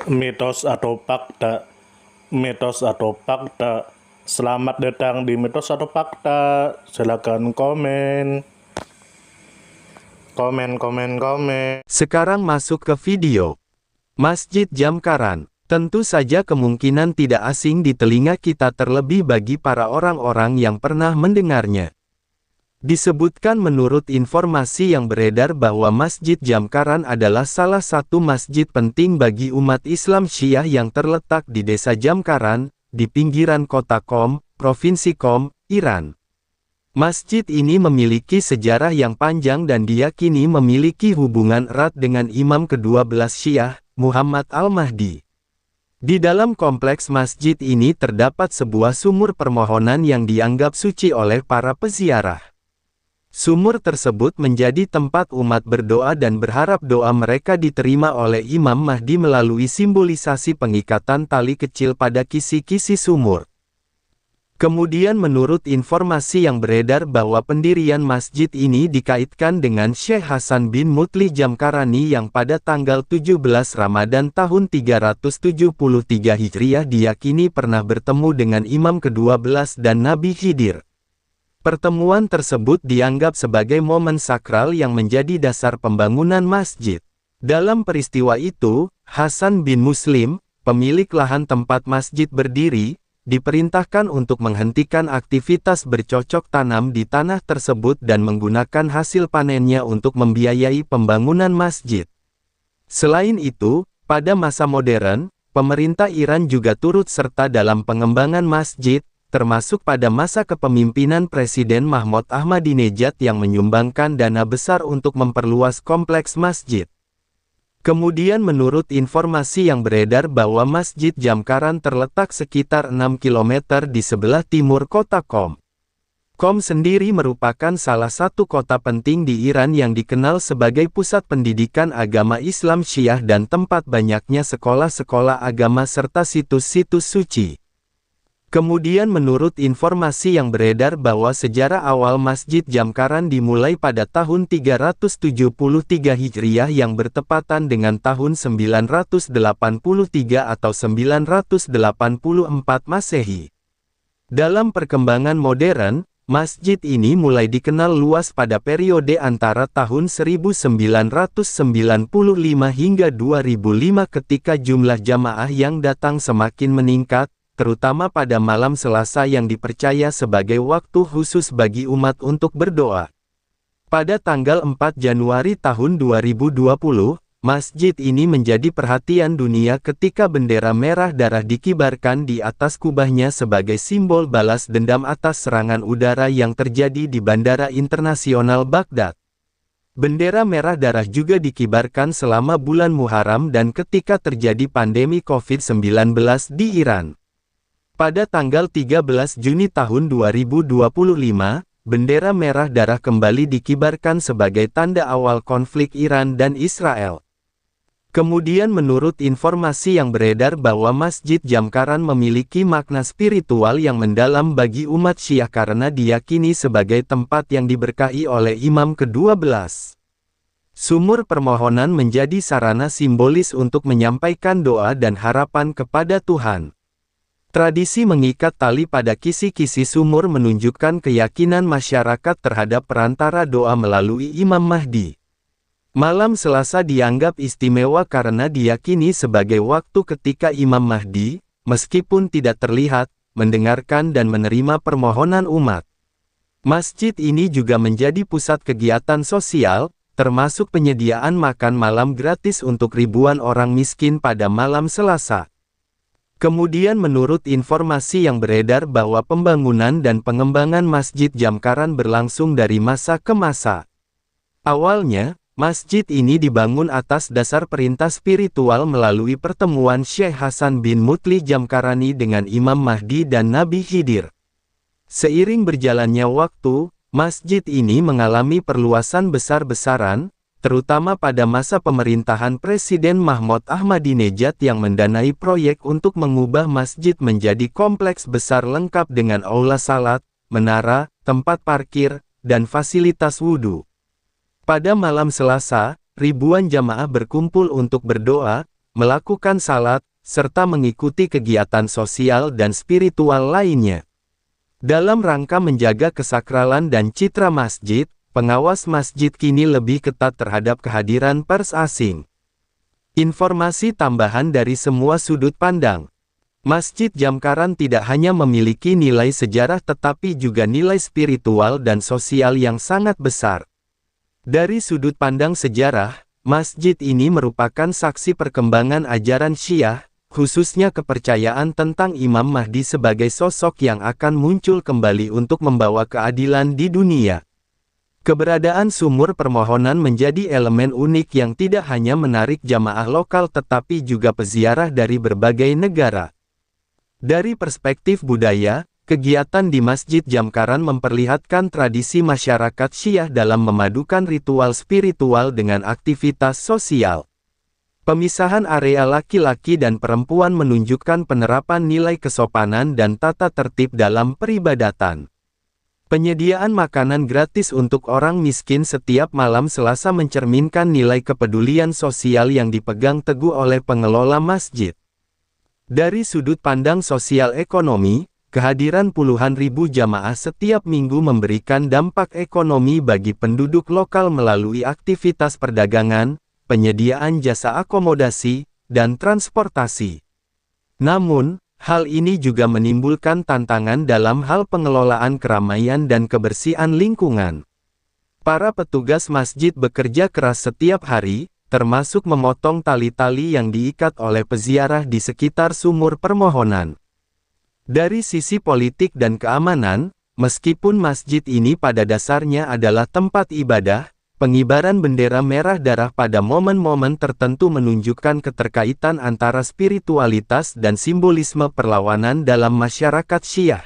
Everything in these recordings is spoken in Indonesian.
Mitos atau fakta? Mitos atau fakta? Selamat datang di Mitos atau Fakta. Silakan komen. Komen. Sekarang masuk ke video. Masjid Jamkaran. Tentu saja kemungkinan tidak asing di telinga kita, terlebih bagi para orang-orang yang pernah mendengarnya. Disebutkan menurut informasi yang beredar bahwa Masjid Jamkaran adalah salah satu masjid penting bagi umat Islam Syiah yang terletak di desa Jamkaran, di pinggiran kota Qom, Provinsi Qom, Iran. Masjid ini memiliki sejarah yang panjang dan diyakini memiliki hubungan erat dengan Imam ke-12 Syiah, Muhammad Al-Mahdi. Di dalam kompleks masjid ini terdapat sebuah sumur permohonan yang dianggap suci oleh para peziarah. Sumur tersebut menjadi tempat umat berdoa dan berharap doa mereka diterima oleh Imam Mahdi melalui simbolisasi pengikatan tali kecil pada kisi-kisi sumur. Kemudian menurut informasi yang beredar bahwa pendirian masjid ini dikaitkan dengan Syekh Hasan bin Mutlih Jamkarani yang pada tanggal 17 Ramadan tahun 373 Hijriah diyakini pernah bertemu dengan Imam ke-12 dan Nabi Khidir. Pertemuan tersebut dianggap sebagai momen sakral yang menjadi dasar pembangunan masjid. Dalam peristiwa itu, Hasan bin Muslim, pemilik lahan tempat masjid berdiri, diperintahkan untuk menghentikan aktivitas bercocok tanam di tanah tersebut dan menggunakan hasil panennya untuk membiayai pembangunan masjid. Selain itu, pada masa modern, pemerintah Iran juga turut serta dalam pengembangan masjid, termasuk pada masa kepemimpinan Presiden Mahmud Ahmadinejad yang menyumbangkan dana besar untuk memperluas kompleks masjid. Kemudian menurut informasi yang beredar bahwa Masjid Jamkaran terletak sekitar 6 km di sebelah timur kota Qom. Qom sendiri merupakan salah satu kota penting di Iran yang dikenal sebagai pusat pendidikan agama Islam Syiah dan tempat banyaknya sekolah-sekolah agama serta situs-situs suci. Kemudian menurut informasi yang beredar bahwa sejarah awal Masjid Jamkaran dimulai pada tahun 373 Hijriah yang bertepatan dengan tahun 983 atau 984 Masehi. Dalam perkembangan modern, masjid ini mulai dikenal luas pada periode antara tahun 1995 hingga 2005 ketika jumlah jamaah yang datang semakin meningkat, terutama pada malam Selasa yang dipercaya sebagai waktu khusus bagi umat untuk berdoa. Pada tanggal 4 Januari tahun 2020, masjid ini menjadi perhatian dunia ketika bendera merah darah dikibarkan di atas kubahnya sebagai simbol balas dendam atas serangan udara yang terjadi di Bandara Internasional Baghdad. Bendera merah darah juga dikibarkan selama bulan Muharram dan ketika terjadi pandemi COVID-19 di Iran. Pada tanggal 13 Juni tahun 2025, bendera merah darah kembali dikibarkan sebagai tanda awal konflik Iran dan Israel. Kemudian menurut informasi yang beredar bahwa Masjid Jamkaran memiliki makna spiritual yang mendalam bagi umat Syiah karena diyakini sebagai tempat yang diberkahi oleh Imam ke-12. Sumur permohonan menjadi sarana simbolis untuk menyampaikan doa dan harapan kepada Tuhan. Tradisi mengikat tali pada kisi-kisi sumur menunjukkan keyakinan masyarakat terhadap perantara doa melalui Imam Mahdi. Malam Selasa dianggap istimewa karena diyakini sebagai waktu ketika Imam Mahdi, meskipun tidak terlihat, mendengarkan dan menerima permohonan umat. Masjid ini juga menjadi pusat kegiatan sosial, termasuk penyediaan makan malam gratis untuk ribuan orang miskin pada malam Selasa. Kemudian menurut informasi yang beredar bahwa pembangunan dan pengembangan Masjid Jamkaran berlangsung dari masa ke masa. Awalnya, masjid ini dibangun atas dasar perintah spiritual melalui pertemuan Syekh Hasan bin Mutlih Jamkarani dengan Imam Mahdi dan Nabi Khidir. Seiring berjalannya waktu, masjid ini mengalami perluasan besar-besaran, terutama pada masa pemerintahan Presiden Mahmud Ahmadinejad yang mendanai proyek untuk mengubah masjid menjadi kompleks besar lengkap dengan aula salat, menara, tempat parkir, dan fasilitas wudhu. Pada malam Selasa, ribuan jamaah berkumpul untuk berdoa, melakukan salat, serta mengikuti kegiatan sosial dan spiritual lainnya. Dalam rangka menjaga kesakralan dan citra masjid, pengawas masjid kini lebih ketat terhadap kehadiran pers asing. Informasi tambahan dari semua sudut pandang. Masjid Jamkaran tidak hanya memiliki nilai sejarah tetapi juga nilai spiritual dan sosial yang sangat besar. Dari sudut pandang sejarah, masjid ini merupakan saksi perkembangan ajaran Syiah, khususnya kepercayaan tentang Imam Mahdi sebagai sosok yang akan muncul kembali untuk membawa keadilan di dunia. Keberadaan sumur permohonan menjadi elemen unik yang tidak hanya menarik jamaah lokal tetapi juga peziarah dari berbagai negara. Dari perspektif budaya, kegiatan di Masjid Jamkaran memperlihatkan tradisi masyarakat Syiah dalam memadukan ritual spiritual dengan aktivitas sosial. Pemisahan area laki-laki dan perempuan menunjukkan penerapan nilai kesopanan dan tata tertib dalam peribadatan. Penyediaan makanan gratis untuk orang miskin setiap malam Selasa mencerminkan nilai kepedulian sosial yang dipegang teguh oleh pengelola masjid. Dari sudut pandang sosial ekonomi, kehadiran puluhan ribu jamaah setiap minggu memberikan dampak ekonomi bagi penduduk lokal melalui aktivitas perdagangan, penyediaan jasa akomodasi, dan transportasi. Namun, hal ini juga menimbulkan tantangan dalam hal pengelolaan keramaian dan kebersihan lingkungan. Para petugas masjid bekerja keras setiap hari, termasuk memotong tali-tali yang diikat oleh peziarah di sekitar sumur permohonan. Dari sisi politik dan keamanan, meskipun masjid ini pada dasarnya adalah tempat ibadah, pengibaran bendera merah darah pada momen-momen tertentu menunjukkan keterkaitan antara spiritualitas dan simbolisme perlawanan dalam masyarakat Syiah.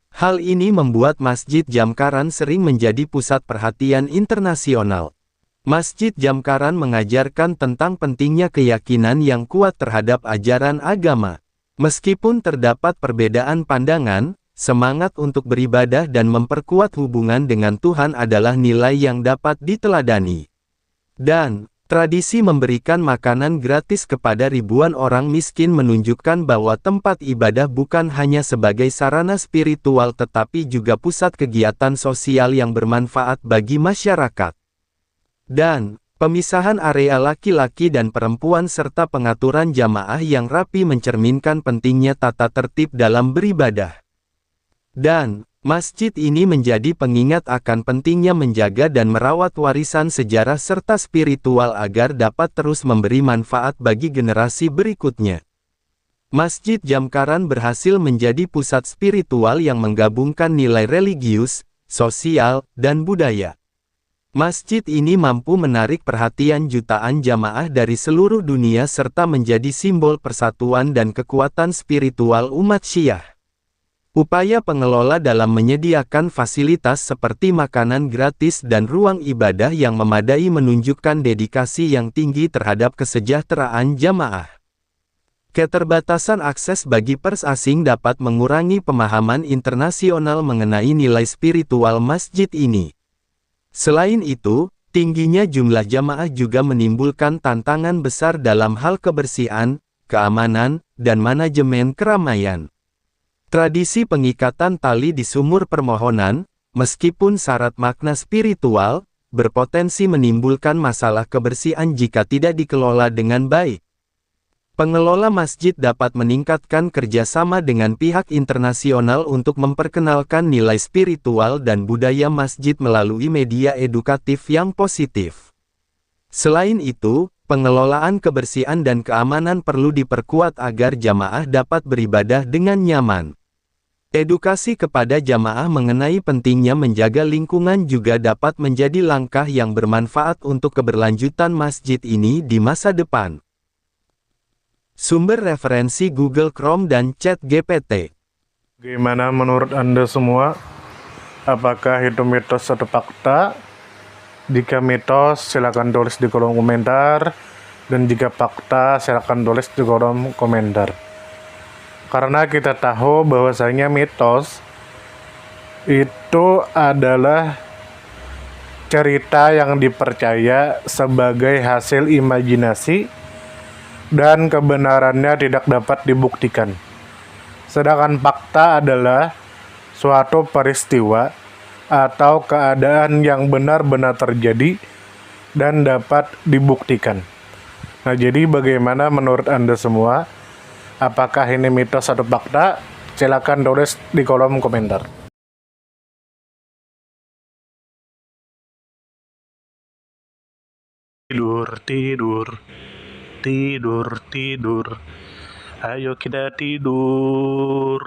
Hal ini membuat Masjid Jamkaran sering menjadi pusat perhatian internasional. Masjid Jamkaran mengajarkan tentang pentingnya keyakinan yang kuat terhadap ajaran agama. Meskipun terdapat perbedaan pandangan, semangat untuk beribadah dan memperkuat hubungan dengan Tuhan adalah nilai yang dapat diteladani. Dan, tradisi memberikan makanan gratis kepada ribuan orang miskin menunjukkan bahwa tempat ibadah bukan hanya sebagai sarana spiritual tetapi juga pusat kegiatan sosial yang bermanfaat bagi masyarakat. Dan, pemisahan area laki-laki dan perempuan serta pengaturan jamaah yang rapi mencerminkan pentingnya tata tertib dalam beribadah. Dan, masjid ini menjadi pengingat akan pentingnya menjaga dan merawat warisan sejarah serta spiritual agar dapat terus memberi manfaat bagi generasi berikutnya. Masjid Jamkaran berhasil menjadi pusat spiritual yang menggabungkan nilai religius, sosial, dan budaya. Masjid ini mampu menarik perhatian jutaan jamaah dari seluruh dunia serta menjadi simbol persatuan dan kekuatan spiritual umat Syiah. Upaya pengelola dalam menyediakan fasilitas seperti makanan gratis dan ruang ibadah yang memadai menunjukkan dedikasi yang tinggi terhadap kesejahteraan jamaah. Keterbatasan akses bagi pers asing dapat mengurangi pemahaman internasional mengenai nilai spiritual masjid ini. Selain itu, tingginya jumlah jamaah juga menimbulkan tantangan besar dalam hal kebersihan, keamanan, dan manajemen keramaian. Tradisi pengikatan tali di sumur permohonan, meskipun syarat makna spiritual, berpotensi menimbulkan masalah kebersihan jika tidak dikelola dengan baik. Pengelola masjid dapat meningkatkan kerjasama dengan pihak internasional untuk memperkenalkan nilai spiritual dan budaya masjid melalui media edukatif yang positif. Selain itu, pengelolaan kebersihan dan keamanan perlu diperkuat agar jamaah dapat beribadah dengan nyaman. Edukasi kepada jamaah mengenai pentingnya menjaga lingkungan juga dapat menjadi langkah yang bermanfaat untuk keberlanjutan masjid ini di masa depan. Sumber referensi Google Chrome dan ChatGPT. Gimana menurut Anda semua? Apakah itu mitos atau fakta? Jika mitos, silakan tulis di kolom komentar. Dan jika fakta, silakan tulis di kolom komentar. Karena kita tahu bahwasanya mitos itu adalah cerita yang dipercaya sebagai hasil imajinasi dan kebenarannya tidak dapat dibuktikan. Sedangkan fakta adalah suatu peristiwa atau keadaan yang benar-benar terjadi dan dapat dibuktikan. Nah, jadi bagaimana menurut Anda semua? Apakah ini mitos atau fakta? Silakan tulis di kolom komentar. Tidur, tidur, tidur, tidur. Ayo kita tidur.